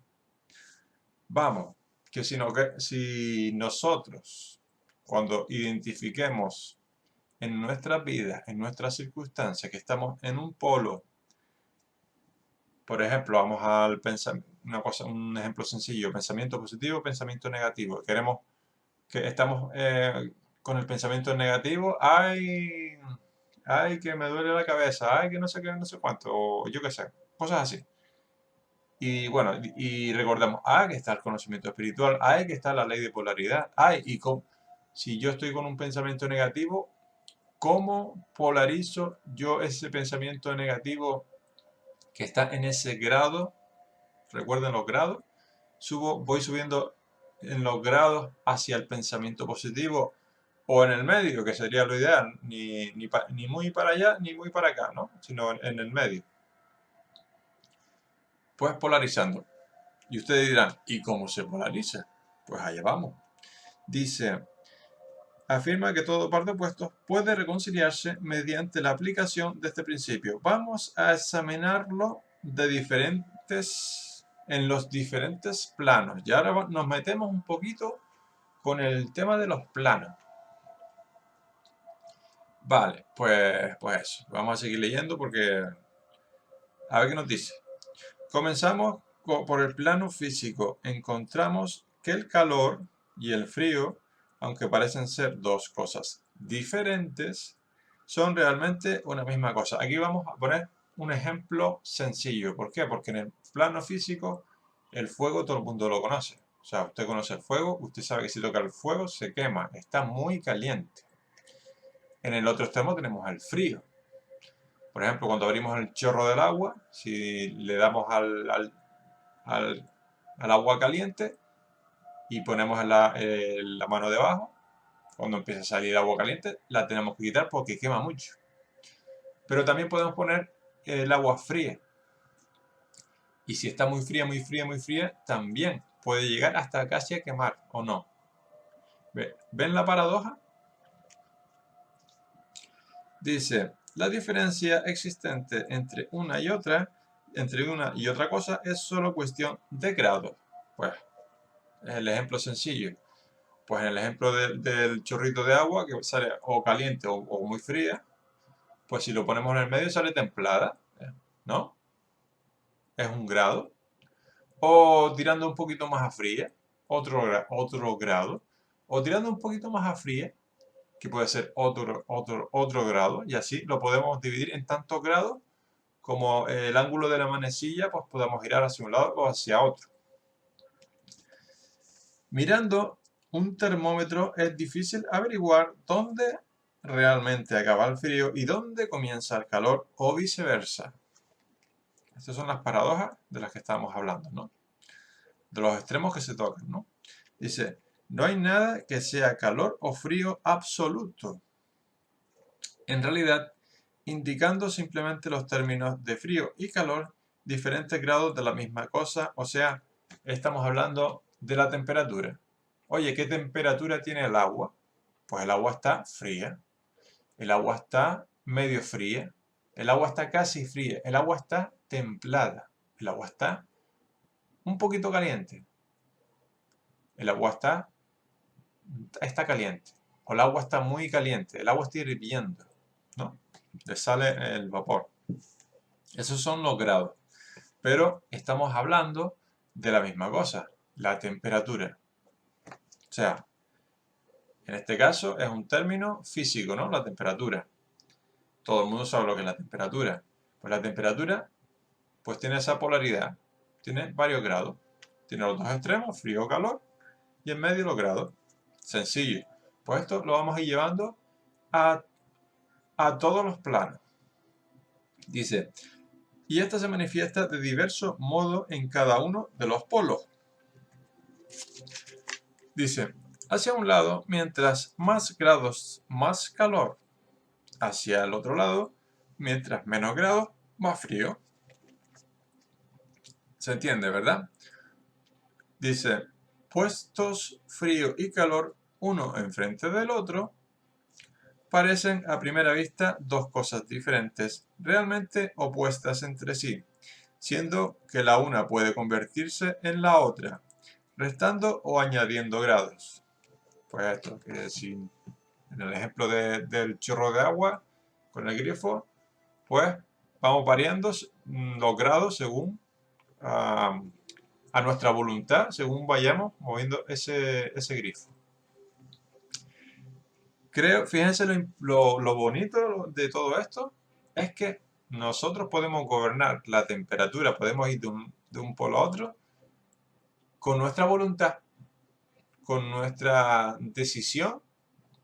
Vamos, que si nosotros, cuando identifiquemos en nuestra vida, en nuestras circunstancias, que estamos en un polo, por ejemplo, vamos al pensamiento, un ejemplo sencillo, pensamiento positivo, pensamiento negativo. Estamos con el pensamiento negativo, ay, que me duele la cabeza, ay, que no sé qué, no sé cuánto, o yo qué sé, cosas así. Y bueno, y recordamos, que está el conocimiento espiritual, que está la ley de polaridad, si yo estoy con un pensamiento negativo, ¿cómo polarizo yo ese pensamiento negativo que está en ese grado? Recuerden los grados. Voy subiendo en los grados hacia el pensamiento positivo o en el medio, que sería lo ideal, ni muy para allá ni muy para acá, ¿no? Sino en el medio. Pues polarizando. Y ustedes dirán, ¿y cómo se polariza? Pues allá vamos. Dice, afirma que todo par de opuestos puede reconciliarse mediante la aplicación de este principio. Vamos a examinarlo en los diferentes planos. Y ahora nos metemos un poquito con el tema de los planos. Vale, pues eso. Vamos a seguir leyendo porque a ver qué nos dice. Comenzamos por el plano físico. Encontramos que el calor y el frío, aunque parecen ser dos cosas diferentes, son realmente una misma cosa. Aquí vamos a poner un ejemplo sencillo. ¿Por qué? Porque en el plano físico el fuego todo el mundo lo conoce. O sea, usted conoce el fuego, usted sabe que si toca el fuego se quema, está muy caliente. En el otro extremo tenemos el frío. Por ejemplo, cuando abrimos el chorro del agua, si le damos al agua caliente y ponemos la mano debajo, cuando empieza a salir agua caliente, la tenemos que quitar porque quema mucho. Pero también podemos poner el agua fría. Y si está muy fría, muy fría, muy fría, también puede llegar hasta casi a quemar, ¿o no? ¿Ven la paradoja? Dice, la diferencia existente entre una y otra cosa es solo cuestión de grado. Pues, es el ejemplo sencillo. Pues en el ejemplo del chorrito de agua, que sale o caliente o muy fría, pues si lo ponemos en el medio sale templada, ¿no? Es un grado. O tirando un poquito más a fría, otro grado. O tirando un poquito más a fría, que puede ser otro grado, y así lo podemos dividir en tantos grados como el ángulo de la manecilla, pues podemos girar hacia un lado o hacia otro. Mirando un termómetro es difícil averiguar dónde realmente acaba el frío y dónde comienza el calor o viceversa. Estas son las paradojas de las que estábamos hablando, ¿no? De los extremos que se tocan, ¿no? Dice, no hay nada que sea calor o frío absoluto. En realidad, indicando simplemente los términos de frío y calor, diferentes grados de la misma cosa, o sea, estamos hablando de la temperatura. Oye, ¿qué temperatura tiene el agua? Pues el agua está fría, el agua está medio fría, el agua está casi fría, el agua está templada, el agua está un poquito caliente, el agua está caliente, o el agua está muy caliente, el agua está hirviendo, ¿no? Le sale el vapor. Esos son los grados. Pero estamos hablando de la misma cosa, la temperatura. O sea, en este caso es un término físico, ¿no? La temperatura. Todo el mundo sabe lo que es la temperatura. Pues la temperatura, pues tiene esa polaridad. Tiene varios grados. Tiene los dos extremos, frío o calor, y en medio los grados. Sencillo. Pues esto lo vamos a ir llevando a todos los planos. Dice, y esta se manifiesta de diversos modos en cada uno de los polos. Dice, hacia un lado, mientras más grados, más calor. Hacia el otro lado, mientras menos grados, más frío. ¿Se entiende, verdad? Dice, puestos frío y calor uno enfrente del otro, parecen a primera vista dos cosas diferentes, realmente opuestas entre sí, siendo que la una puede convertirse en la otra, restando o añadiendo grados. Pues esto, que si en el ejemplo del chorro de agua con el grifo, pues vamos variando los grados según a nuestra voluntad, según vayamos moviendo ese grifo. Fíjense lo bonito de todo esto, es que nosotros podemos gobernar la temperatura, podemos ir de un polo a otro con nuestra voluntad, con nuestra decisión,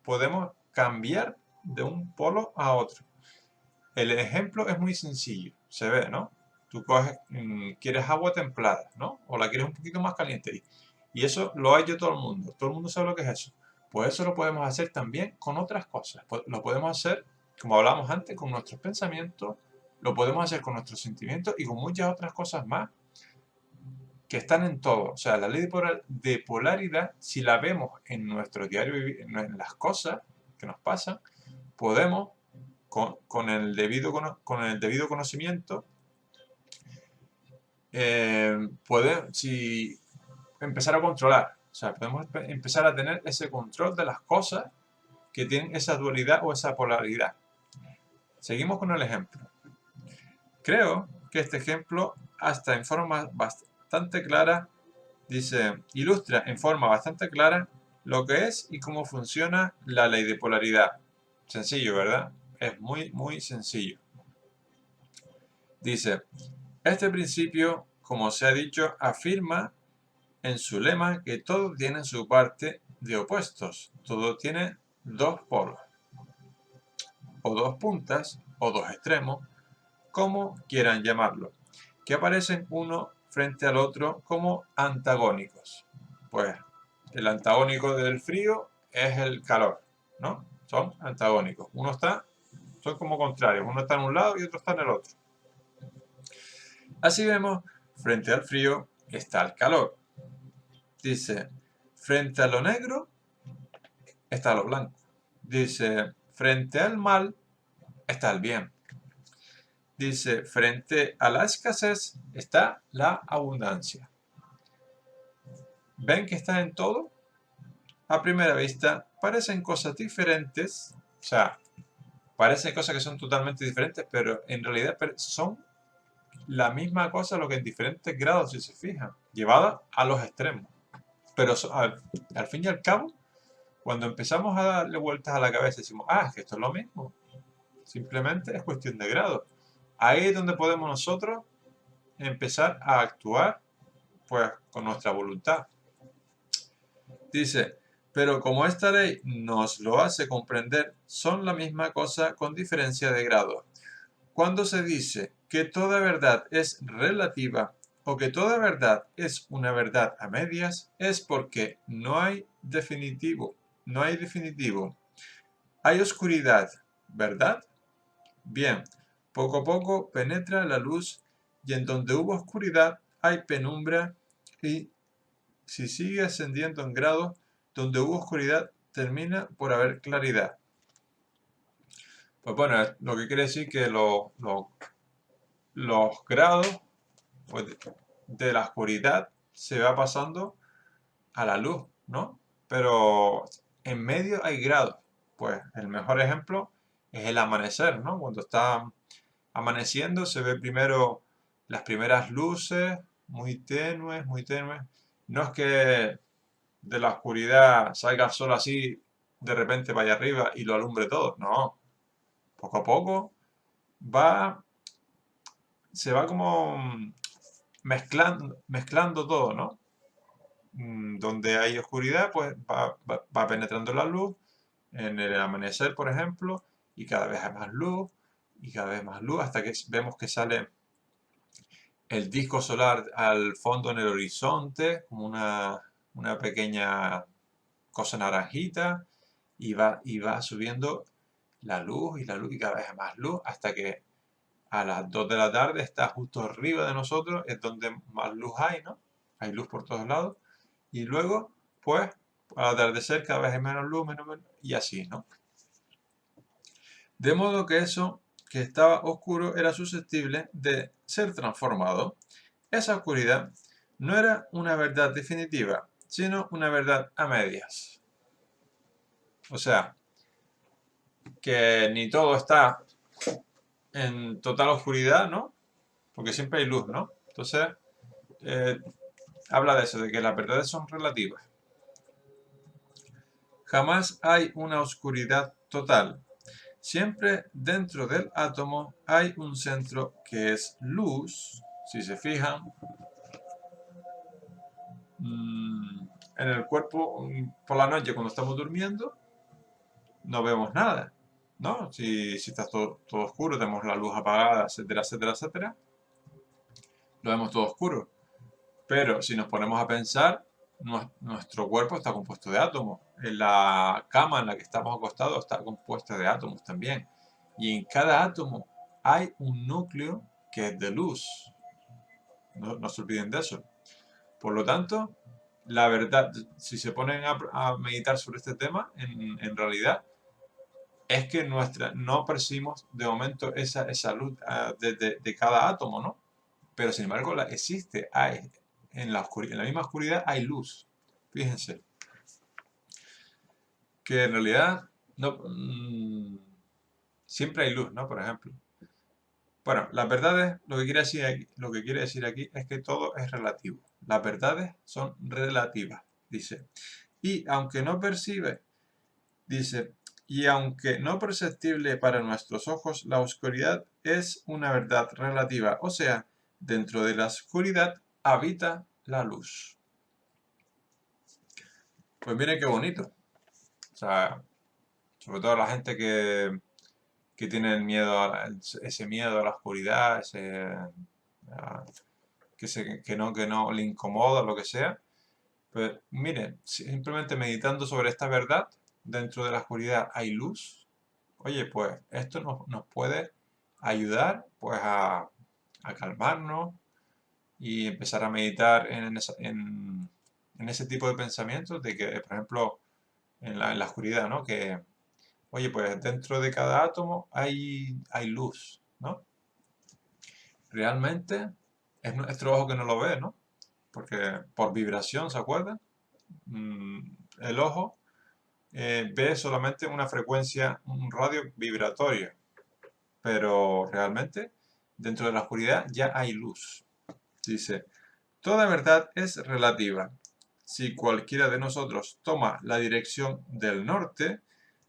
podemos cambiar de un polo a otro. El ejemplo es muy sencillo, se ve, ¿no? Tú quieres agua templada, ¿no? O la quieres un poquito más caliente. Y eso lo hay de todo el mundo sabe lo que es eso. Pues eso lo podemos hacer también con otras cosas. Lo podemos hacer, como hablábamos antes, con nuestros pensamientos, lo podemos hacer con nuestros sentimientos y con muchas otras cosas más que están en todo. O sea, la ley de polaridad, si la vemos en nuestro diario vivir, en las cosas que nos pasan, podemos, con el debido conocimiento, empezar a controlar. O sea, podemos empezar a tener ese control de las cosas que tienen esa dualidad o esa polaridad. Seguimos con el ejemplo. Creo que este ejemplo, hasta en forma bastante clara, ilustra en forma bastante clara lo que es y cómo funciona la ley de polaridad. Sencillo, ¿verdad? Es muy, muy sencillo. Dice, este principio, como se ha dicho, afirma en su lema que todo tiene su parte de opuestos. Todo tiene dos polos. o dos puntas o dos extremos, como quieran llamarlo, que aparecen uno frente al otro como antagónicos. Pues el antagónico del frío es el calor, ¿no? Son antagónicos. Son como contrarios, uno está en un lado y otro está en el otro. Así vemos, frente al frío está el calor. Dice, frente a lo negro está lo blanco. Dice, frente al mal está el bien. Dice, frente a la escasez está la abundancia. ¿Ven que está en todo? A primera vista parecen cosas diferentes, o sea, parecen cosas que son totalmente diferentes, pero en realidad son la misma cosa, lo que en diferentes grados, si se fijan, llevada a los extremos. Pero al fin y al cabo, cuando empezamos a darle vueltas a la cabeza, decimos, es que esto es lo mismo. Simplemente es cuestión de grado. Ahí es donde podemos nosotros empezar a actuar pues con nuestra voluntad. Dice, pero como esta ley nos lo hace comprender, son la misma cosa con diferencia de grado. Cuando se dice que toda verdad es relativa o que toda verdad es una verdad a medias, es porque no hay definitivo. No hay definitivo. Hay oscuridad, ¿verdad? Bien, poco a poco penetra la luz y en donde hubo oscuridad hay penumbra y si sigue ascendiendo en grados, donde hubo oscuridad termina por haber claridad. Pues bueno, lo que quiere decir que los grados pues, de la oscuridad se va pasando a la luz, ¿no? Pero en medio hay grados. Pues el mejor ejemplo es el amanecer, ¿no? Cuando está amaneciendo se ve primero las primeras luces, muy tenues, muy tenues. No es que de la oscuridad salga el sol así, de repente vaya arriba y lo alumbre todo. No, poco a poco se va como mezclando todo, ¿no? Donde hay oscuridad, pues va penetrando la luz. En el amanecer, por ejemplo, y cada vez hay más luz, y cada vez más luz, hasta que vemos que sale el disco solar al fondo en el horizonte, como una pequeña cosa naranjita, y va subiendo la luz y la luz y cada vez más luz, hasta que a las 2 de la tarde está justo arriba de nosotros, es donde más luz hay, ¿no? Hay luz por todos lados. Y luego, pues, al atardecer cada vez hay menos luz, menos, y así, ¿no? De modo que eso que estaba oscuro era susceptible de ser transformado. Esa oscuridad no era una verdad definitiva, sino una verdad a medias. O sea, que ni todo está en total oscuridad, ¿no? Porque siempre hay luz, ¿no? Entonces, habla de eso, de que las verdades son relativas. Jamás hay una oscuridad total. Siempre dentro del átomo hay un centro que es luz. Si se fijan, en el cuerpo, por la noche cuando estamos durmiendo, no vemos nada, ¿no? Si está todo oscuro, tenemos la luz apagada, etcétera, etcétera, etcétera, lo vemos todo oscuro. Pero si nos ponemos a pensar, nuestro cuerpo está compuesto de átomos. En la cama en la que estamos acostados está compuesta de átomos también. Y en cada átomo hay un núcleo que es de luz. No se olviden de eso. Por lo tanto, la verdad, si se ponen a meditar sobre este tema, en realidad es que no percibimos de momento esa luz de cada átomo, ¿no? Pero sin embargo existe, en la misma oscuridad hay luz. Fíjense. Que en realidad no, siempre hay luz, ¿no? Por ejemplo. Bueno, las verdades, lo que quiere decir aquí es que todo es relativo. Las verdades son relativas, dice. Y aunque no percibe, dice, y aunque no perceptible para nuestros ojos, la oscuridad es una verdad relativa. O sea, dentro de la oscuridad habita la luz. Pues miren qué bonito. O sea, sobre todo la gente que tienen miedo ese miedo a la oscuridad, que no le incomoda, lo que sea. Pues mire, simplemente meditando sobre esta verdad, dentro de la oscuridad hay luz. Oye, pues esto nos puede ayudar pues a calmarnos y empezar a meditar en ese tipo de pensamientos de que, por ejemplo, en la oscuridad, ¿no? Que, oye, pues dentro de cada átomo hay luz, ¿no? Realmente es nuestro ojo que no lo ve, ¿no? Porque por vibración, ¿se acuerdan? El ojo ve solamente una frecuencia, un radio vibratorio, pero realmente dentro de la oscuridad ya hay luz. Dice, toda verdad es relativa. Si cualquiera de nosotros toma la dirección del norte,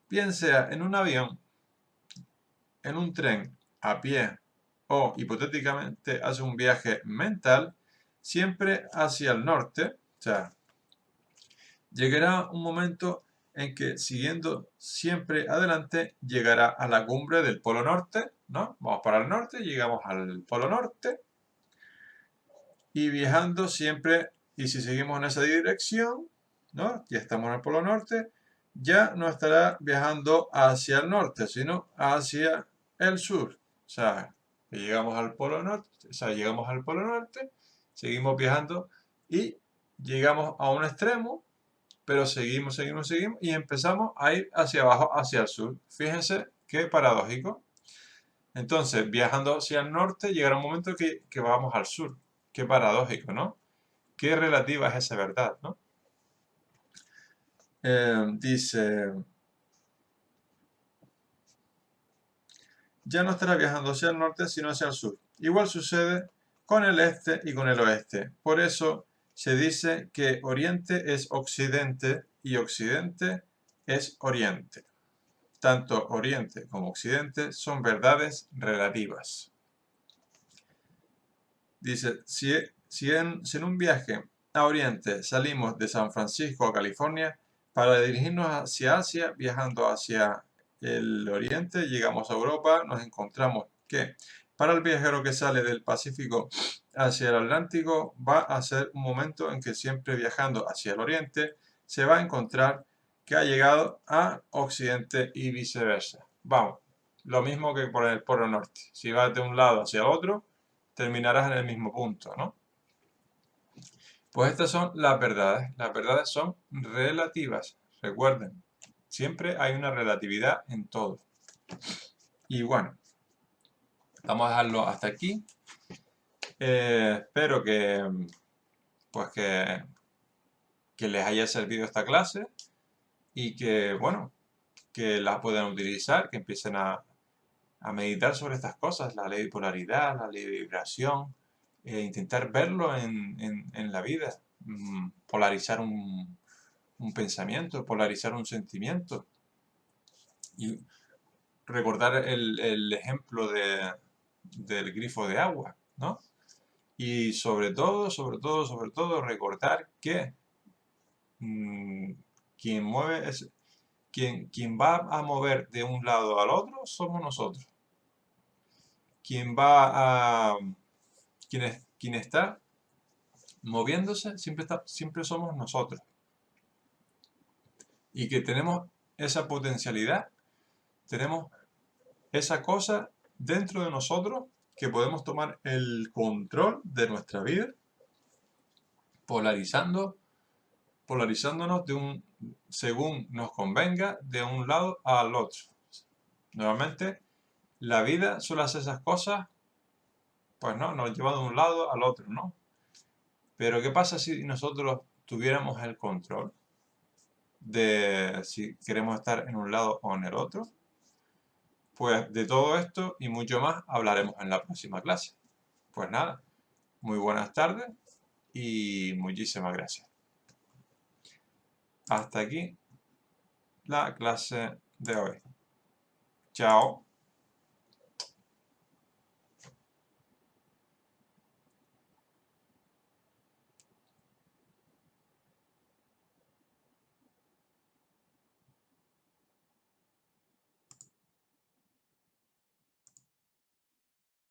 bien sea en un avión, en un tren, a pie o hipotéticamente hace un viaje mental, siempre hacia el norte, o sea, llegará un momento en que siguiendo siempre adelante llegará a la cumbre del polo norte, ¿no? Vamos para el norte, llegamos al polo norte y viajando siempre, y si seguimos en esa dirección, ¿no? Ya estamos en el polo norte, ya no estará viajando hacia el norte, sino hacia el sur. O sea, que llegamos al polo norte, o sea, llegamos al polo norte, seguimos viajando y llegamos a un extremo, pero seguimos y empezamos a ir hacia abajo, hacia el sur. Fíjense qué paradójico. Entonces, viajando hacia el norte, llegará un momento que vamos al sur. Qué paradójico, ¿no? Qué relativa es esa verdad, ¿no? Dice, ya no estará viajando hacia el norte, sino hacia el sur. Igual sucede con el este y con el oeste. Por eso se dice que oriente es occidente y occidente es oriente. Tanto oriente como occidente son verdades relativas. Dice, si en un viaje a oriente salimos de San Francisco a California para dirigirnos hacia Asia, viajando hacia el oriente, llegamos a Europa, nos encontramos que para el viajero que sale del Pacífico hacia el Atlántico va a ser un momento en que siempre viajando hacia el oriente se va a encontrar que ha llegado a occidente y viceversa. Vamos, lo mismo que por el polo norte. Si vas de un lado hacia otro, terminarás en el mismo punto, ¿no? Pues estas son las verdades son relativas, recuerden, siempre hay una relatividad en todo. Y bueno, vamos a dejarlo hasta aquí. Espero pues que les haya servido esta clase y que, bueno, que la puedan utilizar, que empiecen a meditar sobre estas cosas, la ley de polaridad, la ley de vibración, intentar verlo en la vida, polarizar un pensamiento, polarizar un sentimiento y recordar el ejemplo del grifo de agua, ¿no? Y sobre todo, recordar que quien mueve quien va a mover de un lado al otro somos nosotros. Quien está moviéndose siempre somos nosotros. Y que tenemos esa potencialidad, tenemos esa cosa dentro de nosotros que podemos tomar el control de nuestra vida, polarizándonos según nos convenga, de un lado al otro. Nuevamente, la vida suele hacer esas cosas, pues no, nos lleva de un lado al otro, ¿no? Pero ¿qué pasa si nosotros tuviéramos el control de si queremos estar en un lado o en el otro? Pues de todo esto y mucho más hablaremos en la próxima clase. Pues nada, muy buenas tardes y muchísimas gracias. Hasta aquí la clase de hoy. Chao.